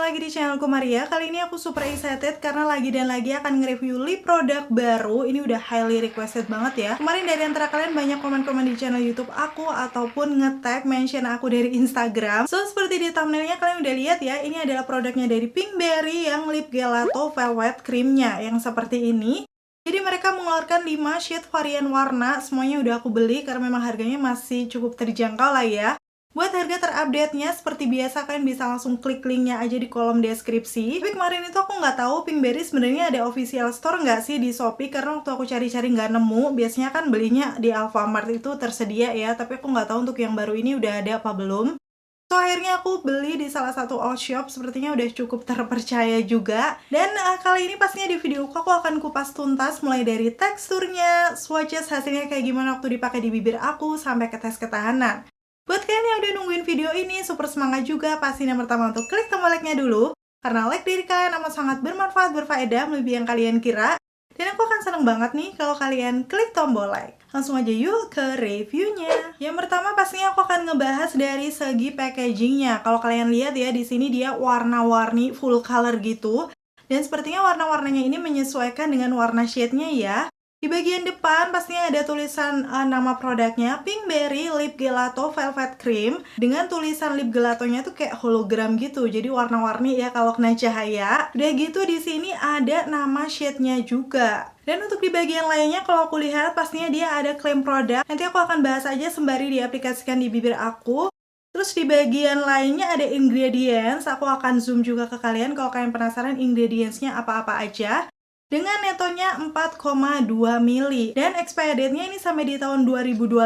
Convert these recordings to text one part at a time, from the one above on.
lagi di channelku Maria. Kali ini aku super excited karena lagi dan lagi akan nge-review lip produk baru. Ini udah highly requested banget ya. Kemarin dari antara kalian banyak komen-komen di channel YouTube aku ataupun nge-tag mention aku dari Instagram. So, seperti di thumbnailnya kalian udah lihat ya, ini adalah produknya dari Pinkberry yang lip gelato velvet creamnya yang seperti ini. Jadi mereka mengeluarkan 5 shade varian warna, semuanya udah aku beli karena memang harganya masih cukup terjangkau lah ya. Buat harga terupdate-nya, seperti biasa kalian bisa langsung klik linknya aja di kolom deskripsi. Tapi kemarin itu aku nggak tahu Pinkberry sebenarnya ada official store nggak sih di Shopee, karena waktu aku cari-cari nggak nemu. Biasanya kan belinya di Alfamart itu tersedia ya, tapi aku nggak tahu untuk yang baru ini udah ada apa belum. So, akhirnya aku beli di salah satu all shop, sepertinya udah cukup terpercaya juga. Dan kali ini pastinya di video aku akan kupas tuntas mulai dari teksturnya, swatches hasilnya kayak gimana waktu dipakai di bibir aku, sampai ke tes ketahanan. Buat kalian yang udah nungguin video ini, super semangat juga pastiin yang pertama untuk klik tombol like-nya dulu. Karena like dari kalian amat sangat bermanfaat, berfaedah, melebihi yang kalian kira. Dan aku akan seneng banget nih kalau kalian klik tombol like. Langsung aja yuk ke reviewnya. Yang pertama pastinya aku akan ngebahas dari segi packagingnya. Kalau kalian lihat ya, di sini dia warna-warni full color gitu. Dan sepertinya warna-warnanya ini menyesuaikan dengan warna shade-nya ya. Di bagian depan pastinya ada tulisan nama produknya, Pinkberry Lip Gelato Velvet Cream. Dengan tulisan lip gelatonya tuh kayak hologram gitu, jadi warna-warni ya kalau kena cahaya. Udah gitu di sini ada nama shade-nya juga. Dan untuk di bagian lainnya kalau aku lihat pastinya dia ada klaim produk. Nanti aku akan bahas aja sembari diaplikasikan di bibir aku. Terus di bagian lainnya ada ingredients. Aku akan zoom juga ke kalian kalau kalian penasaran ingredientsnya apa-apa aja. Dengan netonya 4,2 mili. Dan expiry date-nya ini sampai di tahun 2025.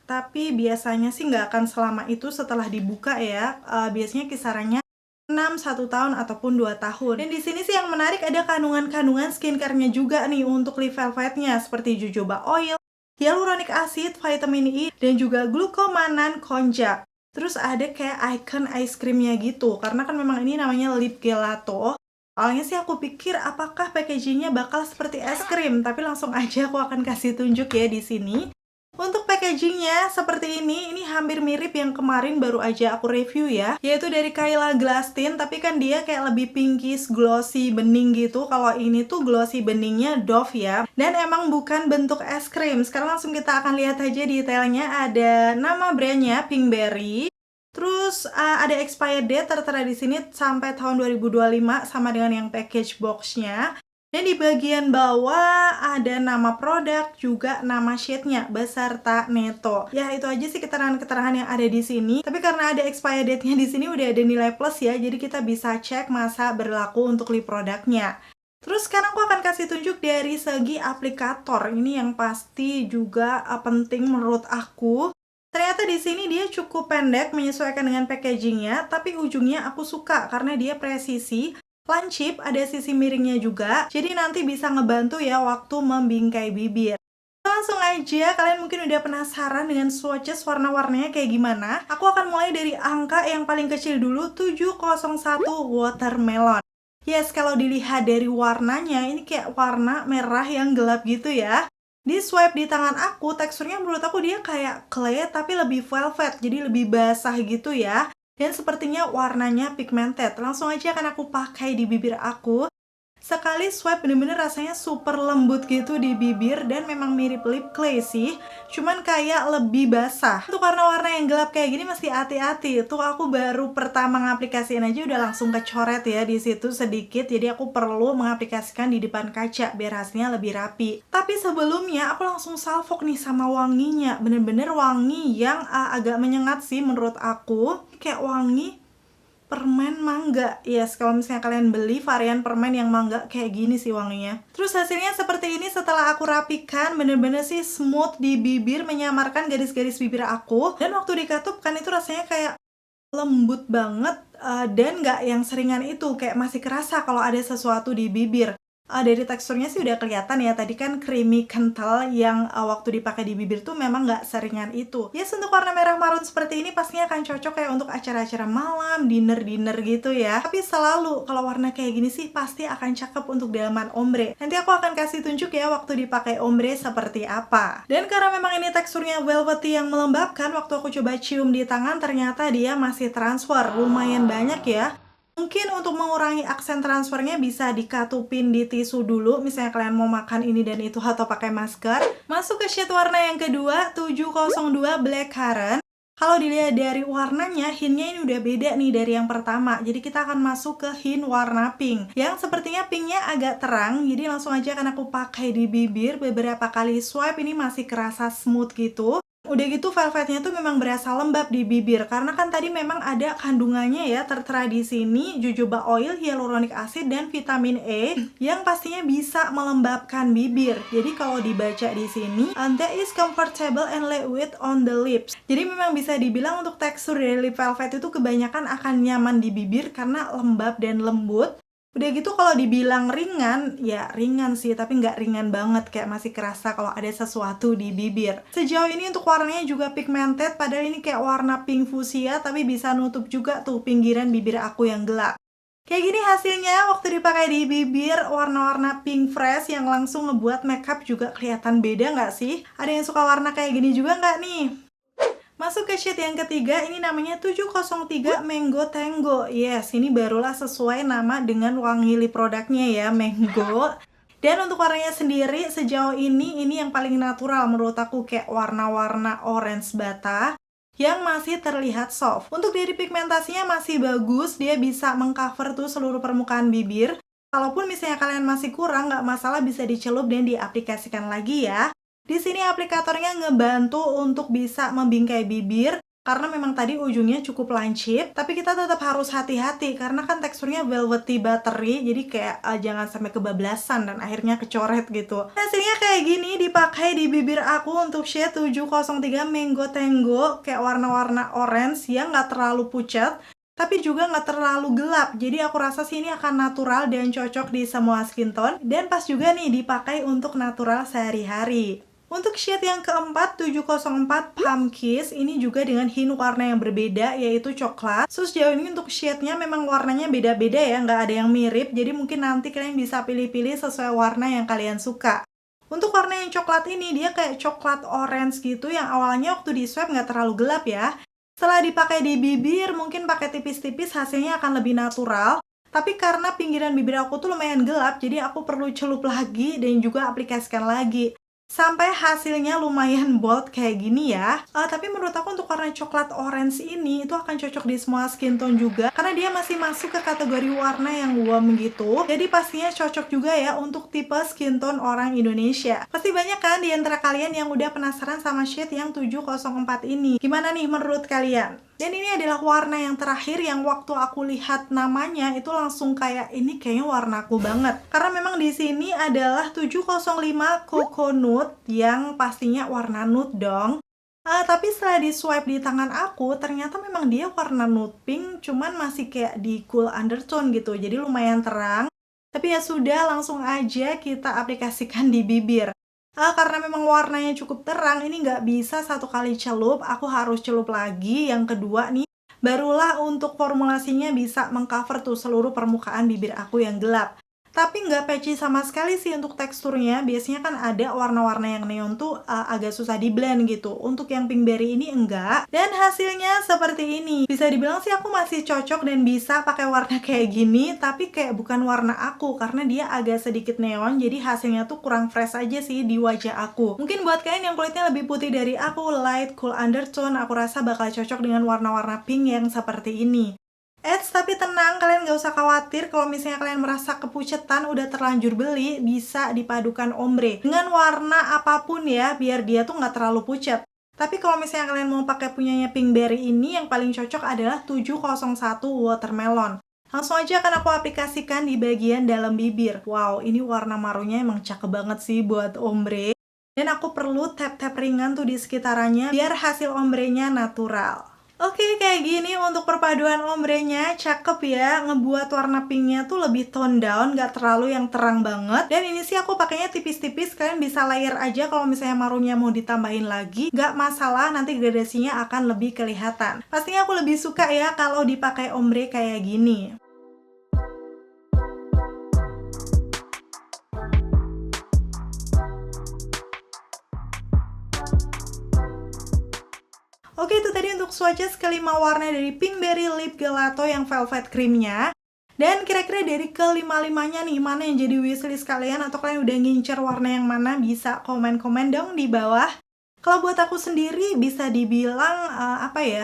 Tapi biasanya sih nggak akan selama itu setelah dibuka ya. Biasanya kisarannya 6, 1 tahun ataupun 2 tahun. Dan di sini sih yang menarik ada kandungan-kandungan skincare-nya juga nih untuk lip velvetnya. Seperti jojoba oil, hyaluronic acid, vitamin E, dan juga glucomannan konjac. Terus ada kayak icon ice cream-nya gitu. Karena kan memang ini namanya lip gelato. Awalnya sih aku pikir apakah packagingnya bakal seperti es krim, tapi langsung aja aku akan kasih tunjuk ya di sini. Untuk packagingnya seperti ini hampir mirip yang kemarin baru aja aku review ya, yaitu dari Kyla Glass Tint, tapi kan dia kayak lebih pinkish, glossy, bening gitu. Kalau ini tuh glossy beningnya Dove ya, dan emang bukan bentuk es krim. Sekarang langsung kita akan lihat aja detailnya. Ada nama brandnya Pinkberry. Terus ada expired date tertera di sini sampai tahun 2025 sama dengan yang package box-nya. Dan di bagian bawah ada nama produk juga nama shade-nya beserta neto. Ya itu aja sih keterangan-keterangan yang ada di sini. Tapi karena ada expired date-nya di sini udah ada nilai plus ya, jadi kita bisa cek masa berlaku untuk lip produknya. Terus sekarang aku akan kasih tunjuk dari segi aplikator. Ini yang pasti juga penting menurut aku. Ternyata di sini dia cukup pendek menyesuaikan dengan packagingnya, tapi ujungnya aku suka karena dia presisi, lancip, ada sisi miringnya juga, jadi nanti bisa ngebantu ya waktu membingkai bibir. Langsung aja, kalian mungkin udah penasaran dengan swatches warna-warnanya kayak gimana. Aku akan mulai dari angka yang paling kecil dulu, 701 watermelon. Yes, kalau dilihat dari warnanya, ini kayak warna merah yang gelap gitu ya. Di swipe di tangan aku, teksturnya menurut aku dia kayak clay tapi lebih velvet, jadi lebih basah gitu ya. Dan sepertinya warnanya pigmented. Langsung aja akan aku pakai di bibir aku. Sekali swipe bener-bener rasanya super lembut gitu di bibir dan memang mirip lip clay sih, cuman kayak lebih basah. Itu karena warna yang gelap kayak gini mesti hati-hati. Tuh aku baru pertama ngaplikasiin aja udah langsung kecoret ya di situ sedikit, jadi aku perlu mengaplikasikan di depan kaca biar hasilnya lebih rapi. Tapi sebelumnya aku langsung salvok nih sama wanginya, bener-bener wangi yang agak menyengat sih menurut aku. Kayak wangi permen mangga. Yes, kalau misalnya kalian beli varian permen yang mangga kayak gini sih wanginya. Terus hasilnya seperti ini setelah aku rapikan, bener-bener sih smooth di bibir, menyamarkan garis-garis bibir aku. Dan waktu dikatupkan itu rasanya kayak lembut banget dan nggak yang seringan itu, kayak masih kerasa kalau ada sesuatu di bibir. Dari teksturnya sih udah kelihatan ya, tadi kan creamy kental yang waktu dipakai di bibir tuh memang nggak seringan itu. Yes, untuk warna merah marun seperti ini pastinya akan cocok kayak untuk acara-acara malam, dinner gitu ya. Tapi selalu kalau warna kayak gini sih pasti akan cakep untuk dalaman ombre. Nanti aku akan kasih tunjuk ya waktu dipakai ombre seperti apa. Dan karena memang ini teksturnya velvety yang melembabkan, waktu aku coba cium di tangan ternyata dia masih transfer, lumayan banyak ya. Mungkin untuk mengurangi aksen transfernya bisa dikatupin di tisu dulu, misalnya kalian mau makan ini dan itu atau pakai masker. Masuk ke shade warna yang kedua, 702 Blackcurrant. Kalau dilihat dari warnanya, hintnya ini udah beda nih dari yang pertama. Jadi kita akan masuk ke hint warna pink. Yang sepertinya pinknya agak terang, jadi langsung aja akan aku pakai di bibir. Beberapa kali swipe ini masih kerasa smooth gitu. Udah gitu velvetnya tuh memang berasa lembab di bibir karena kan tadi memang ada kandungannya ya tertera di sini jojoba oil, hyaluronic acid dan vitamin E yang pastinya bisa melembabkan bibir. Jadi kalau dibaca di sini, that is comfortable and lightweight on the lips. Jadi memang bisa dibilang untuk tekstur dari lip velvet itu kebanyakan akan nyaman di bibir karena lembab dan lembut. Udah gitu kalau dibilang ringan, ya ringan sih, tapi nggak ringan banget, kayak masih kerasa kalau ada sesuatu di bibir. Sejauh ini untuk warnanya juga pigmented, padahal ini kayak warna pink fuchsia, tapi bisa nutup juga tuh pinggiran bibir aku yang gelap. Kayak gini hasilnya waktu dipakai di bibir, warna-warna pink fresh yang langsung ngebuat makeup juga kelihatan beda nggak sih? Ada yang suka warna kayak gini juga nggak nih? Masuk ke shade yang ketiga, ini namanya 703 Mango Tango. Yes, ini barulah sesuai nama dengan wangi lip produknya ya, Mango. Dan untuk warnanya sendiri, sejauh ini yang paling natural menurut aku, kayak warna-warna orange bata yang masih terlihat soft. Untuk dari pigmentasinya masih bagus, dia bisa mengcover tuh seluruh permukaan bibir. Kalaupun misalnya kalian masih kurang, nggak masalah bisa dicelup dan diaplikasikan lagi ya. Di sini aplikatornya ngebantu untuk bisa membingkai bibir karena memang tadi ujungnya cukup lancip, tapi kita tetap harus hati-hati karena kan teksturnya velvety buttery, jadi kayak jangan sampai kebablasan dan akhirnya kecoret gitu. Hasilnya kayak gini dipakai di bibir aku untuk shade 703 Mango Tango, kayak warna-warna orange yang nggak terlalu pucat tapi juga nggak terlalu gelap. Jadi aku rasa sih ini akan natural dan cocok di semua skin tone dan pas juga nih dipakai untuk natural sehari-hari. Untuk shade yang keempat, 704 Palm Kiss, ini juga dengan hint warna yang berbeda, yaitu coklat. So, sejauh ini untuk shade-nya memang warnanya beda-beda ya, nggak ada yang mirip, jadi mungkin nanti kalian bisa pilih-pilih sesuai warna yang kalian suka. Untuk warna yang coklat ini, dia kayak coklat orange gitu, yang awalnya waktu di swipe nggak terlalu gelap ya. Setelah dipakai di bibir, mungkin pakai tipis-tipis hasilnya akan lebih natural. Tapi karena pinggiran bibir aku tuh lumayan gelap, jadi aku perlu celup lagi dan juga aplikasikan lagi. Sampai hasilnya lumayan bold kayak gini ya. Tapi menurut aku untuk warna coklat orange ini itu akan cocok di semua skin tone juga karena dia masih masuk ke kategori warna yang warm gitu. Jadi pastinya cocok juga ya untuk tipe skin tone orang Indonesia. Pasti banyak kan di antara kalian yang udah penasaran sama shade yang 704 ini. Gimana nih menurut kalian? Dan ini adalah warna yang terakhir yang waktu aku lihat namanya itu langsung kayak ini kayaknya warnaku banget. Karena memang di sini adalah 705 Coco Nude yang pastinya warna nude dong. Tapi setelah di swipe di tangan aku, ternyata memang dia warna nude pink, cuman masih kayak di cool undertone gitu. Jadi lumayan terang. Tapi ya sudah, langsung aja kita aplikasikan di bibir. Karena memang warnanya cukup terang, ini nggak bisa satu kali celup, aku harus celup lagi. Yang kedua nih, barulah untuk formulasinya bisa mengcover tuh seluruh permukaan bibir aku yang gelap. Tapi nggak patchy sama sekali sih untuk teksturnya. Biasanya kan ada warna-warna yang neon tuh agak susah di blend gitu. Untuk yang pinkberry ini enggak. Dan hasilnya seperti ini. Bisa dibilang sih aku masih cocok dan bisa pakai warna kayak gini. Tapi kayak bukan warna aku karena dia agak sedikit neon. Jadi hasilnya tuh kurang fresh aja sih di wajah aku. Mungkin buat kalian yang kulitnya lebih putih dari aku, light, cool undertone, aku rasa bakal cocok dengan warna-warna pink yang seperti ini. Tapi tenang, kalian gak usah khawatir kalau misalnya kalian merasa kepucetan udah terlanjur beli, bisa dipadukan ombre dengan warna apapun ya, biar dia tuh gak terlalu pucat. Tapi kalau misalnya kalian mau pakai punyanya pinkberry ini, yang paling cocok adalah 701 watermelon. Langsung aja akan aku aplikasikan di bagian dalam bibir. Wow, ini warna marunya emang cakep banget sih buat ombre. Dan aku perlu tap-tap ringan tuh di sekitarannya biar hasil ombrenya natural. Oke, kayak gini untuk perpaduan ombrenya, cakep ya, ngebuat warna pinknya tuh lebih tone down, gak terlalu yang terang banget. Dan ini sih aku pakainya tipis-tipis, kalian bisa layer aja kalau misalnya marunya mau ditambahin lagi, gak masalah, nanti gradasinya akan lebih kelihatan. Pastinya aku lebih suka ya kalau dipakai ombre kayak gini. Oke, itu tadi untuk swatches kelima warna dari Pinkberry Lip Gelato yang velvet creamnya. Dan kira-kira dari kelima-limanya nih, mana yang jadi wishlist kalian atau kalian udah ngincer warna yang mana, bisa komen-komen dong di bawah. Kalau buat aku sendiri bisa dibilang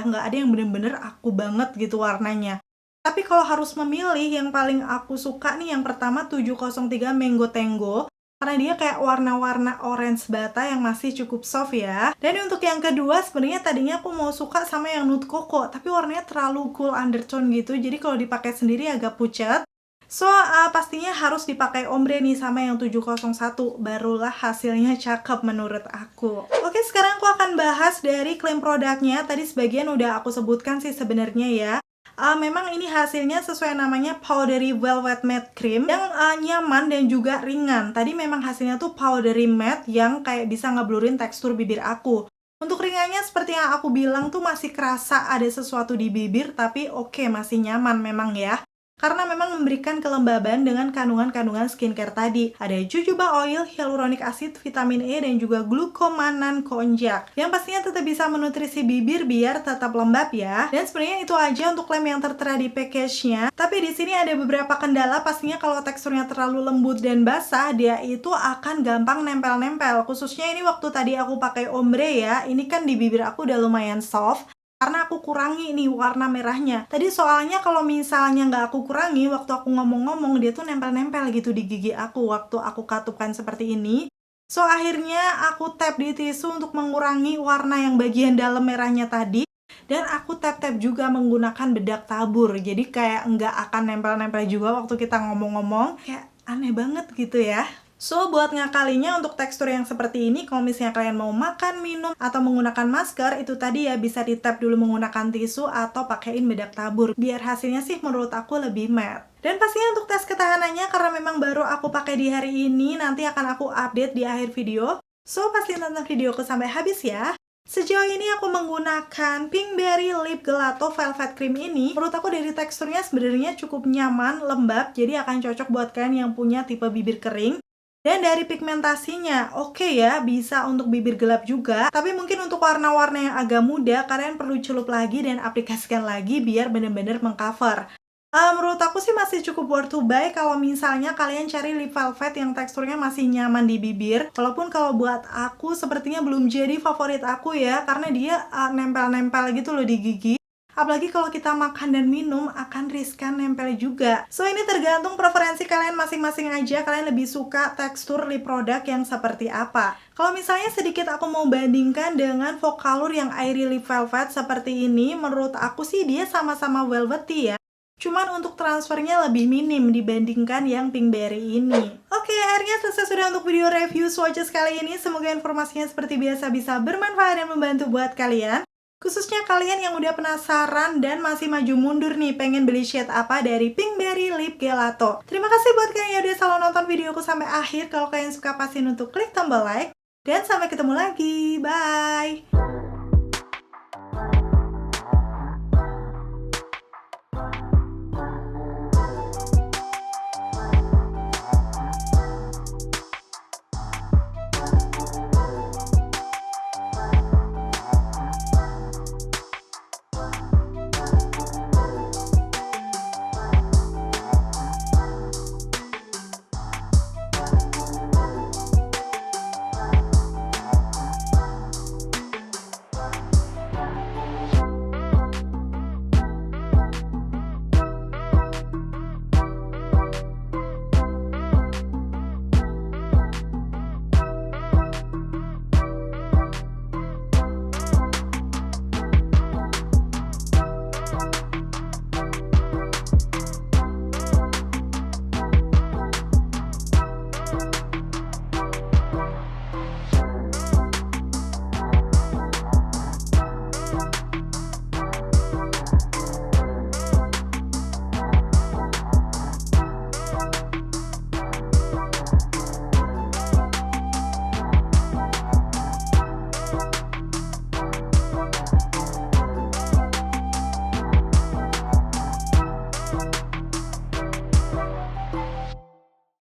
nggak ada yang bener-bener aku banget gitu warnanya. Tapi kalau harus memilih yang paling aku suka nih, yang pertama 703 Mango Tango. Karena dia kayak warna-warna orange bata yang masih cukup soft ya. Dan untuk yang kedua, sebenarnya tadinya aku mau suka sama yang nude coco, tapi warnanya terlalu cool undertone gitu, jadi kalau dipakai sendiri agak pucat. So, pastinya harus dipakai ombre nih sama yang 701, barulah hasilnya cakep menurut aku. Oke, sekarang aku akan bahas dari klaim produknya. Tadi sebagian udah aku sebutkan sih sebenarnya ya. Memang ini hasilnya sesuai namanya Powdery Velvet Matte Cream yang nyaman dan juga ringan. Tadi memang hasilnya tuh powdery matte yang kayak bisa ngeblurin tekstur bibir aku. Untuk ringannya seperti yang aku bilang tuh masih kerasa ada sesuatu di bibir, tapi oke, masih nyaman memang ya. Karena memang memberikan kelembaban dengan kandungan-kandungan skincare tadi. Ada jojoba oil, hyaluronic acid, vitamin E, dan juga glukomanan konjak. Yang pastinya tetap bisa menutrisi bibir biar tetap lembab ya. Dan sebenarnya itu aja untuk klaim yang tertera di package-nya. Tapi di sini ada beberapa kendala, pastinya kalau teksturnya terlalu lembut dan basah, dia itu akan gampang nempel-nempel. Khususnya ini waktu tadi aku pakai ombre ya, ini kan di bibir aku udah lumayan soft. Karena aku kurangi nih warna merahnya. Tadi soalnya kalau misalnya nggak aku kurangi, waktu aku ngomong-ngomong, dia tuh nempel-nempel gitu di gigi aku waktu aku katupkan seperti ini. So, akhirnya aku tap di tisu untuk mengurangi warna yang bagian dalam merahnya tadi. Dan aku tap-tap juga menggunakan bedak tabur. Jadi kayak nggak akan nempel-nempel juga waktu kita ngomong-ngomong. Kayak aneh banget gitu ya. So, buat ngakalinya untuk tekstur yang seperti ini, kalau misalnya kalian mau makan, minum, atau menggunakan masker, itu tadi ya bisa di-tap dulu menggunakan tisu atau pakaiin bedak tabur. Biar hasilnya sih menurut aku lebih matte. Dan pastinya untuk tes ketahanannya, karena memang baru aku pakai di hari ini, nanti akan aku update di akhir video. So, pastiin tonton videoku sampai habis ya. Sejauh ini aku menggunakan Pinkberry Lip Gelato Velvet Cream ini. Menurut aku dari teksturnya sebenarnya cukup nyaman, lembab, jadi akan cocok buat kalian yang punya tipe bibir kering. Dan dari pigmentasinya, oke ya, bisa untuk bibir gelap juga. Tapi mungkin untuk warna-warna yang agak muda, kalian perlu celup lagi dan aplikasikan lagi biar bener-bener mengcover. Menurut aku sih masih cukup worth to buy kalau misalnya kalian cari lip velvet yang teksturnya masih nyaman di bibir. Walaupun kalau buat aku sepertinya belum jadi favorit aku ya, karena dia nempel-nempel gitu loh di gigi. Apalagi kalau kita makan dan minum akan riskan nempel juga. So, ini tergantung preferensi kalian masing-masing aja. Kalian lebih suka tekstur lip product yang seperti apa. Kalau misalnya sedikit aku mau bandingkan dengan Vocalour yang Airy Lip Velvet seperti ini, menurut aku sih dia sama-sama velvety ya. Cuman untuk transfernya lebih minim dibandingkan yang Pinkberry ini. Oke, akhirnya selesai sudah untuk video review swatches kali ini. Semoga informasinya seperti biasa bisa bermanfaat dan membantu buat kalian. Khususnya kalian yang udah penasaran dan masih maju mundur nih pengen beli shade apa dari Pinkberry Lip Gelato. Terima kasih buat kalian yang udah selalu nonton videoku sampai akhir. Kalau kalian suka pastiin untuk klik tombol like. Dan sampai ketemu lagi. Bye!